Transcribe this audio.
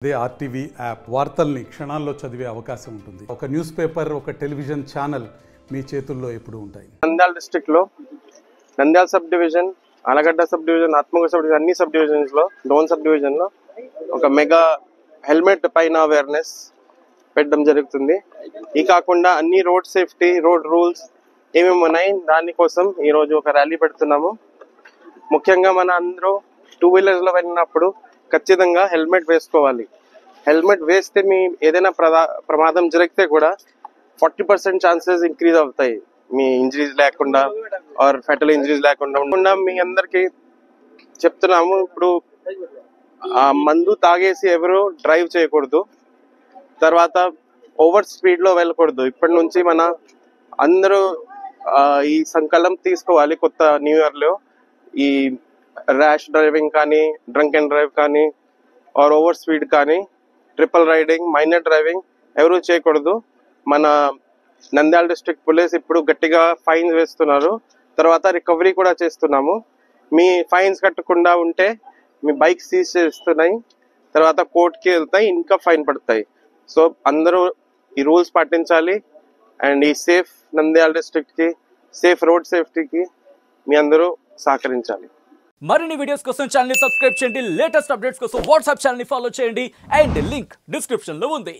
అదే RTV app వార్తల్ని క్షణాల్లో చదివే అవకాశం ఉంటుంది. ఒక న్యూస్ పేపర్, ఒక టెలివిజన్ ఛానల్ మీ చేతుల్లో ఎప్పుడూ ఉంటాయి. నంద్యాల డిస్ట్రిక్ట్ లో Nandyal sub division, Allagadda sub division, Atmakur sub division, అన్ని సబ్ డివిజన్స్ లో, డోన్ సబ్ డివిజన్ లో ఒక మెగా హెల్మెట్ పైన అవేర్నెస్ పెట్టడం జరుగుతుంది. ఈ కాకుండా అన్ని రోడ్ సేఫ్టీ, రోడ్ రూల్స్ ఏమేమి ఉన్నాయి దానికోసం ఈ రోజు ఒక ర్యాలీ పెడుతున్నాము. ముఖ్యంగా మన అందరూ 2 వీలర్స్ లో వెళ్ళినప్పుడు ఖచ్చితంగా హెల్మెట్ వేసుకోవాలి. హెల్మెట్ వేస్తే మీ ఏదైనా ప్రమాదం జరిగితే కూడా 40% ఛాన్సెస్ ఇంక్రీజ్ అవుతాయి. మీ ఇంజరీస్ లేకుండా ఆర్ ఫెటల్ ఇంజరీస్ లేకుండా మీ అందరికి చెప్తున్నాము. ఇప్పుడు మందు తాగేసి ఎవరు డ్రైవ్ చేయకూడదు, తర్వాత ఓవర్ స్పీడ్ లో వెళ్ళకూడదు. ఇప్పటి నుంచి మన అందరూ ఈ సంకల్పం తీసుకోవాలి. కొత్త న్యూ ఇయర్ లో ఈ ర్యాష్ డ్రైవింగ్ కానీ, డ్రంక్ అండ్ డ్రైవ్ కానీ, ఆర్ ఓవర్ స్పీడ్ కానీ, ట్రిపుల్ రైడింగ్, మైనర్ డ్రైవింగ్ ఎవరు చేయకూడదు. మన నంద్యాల డిస్ట్రిక్ట్ పోలీస్ ఇప్పుడు గట్టిగా ఫైన్స్ వేస్తున్నారు, తర్వాత రికవరీ కూడా చేస్తున్నాము. మీ ఫైన్స్ కట్టకుండా ఉంటే మీ బైక్ సీజ్ చేస్తున్నాయి, తర్వాత కోర్టుకి వెళ్తాయి, ఇంకా ఫైన్ పడతాయి. సో అందరూ ఈ రూల్స్ పాటించాలి అండ్ ఈ సేఫ్ నంద్యాల డిస్ట్రిక్ట్ కి, సేఫ్ రోడ్ సేఫ్టీకి మీ అందరూ సహకరించాలి. మరిన్ని వీడియోస్ కోసం ఛానల్ ని సబ్స్క్రైబ్ చేయండి. లేటెస్ట్ అప్డేట్స్ కోసం వాట్సాప్ ఛానల్ ని ఫాలో చేయండి అండ్ లింక్ డిస్క్రిప్షన్ లో ఉంది.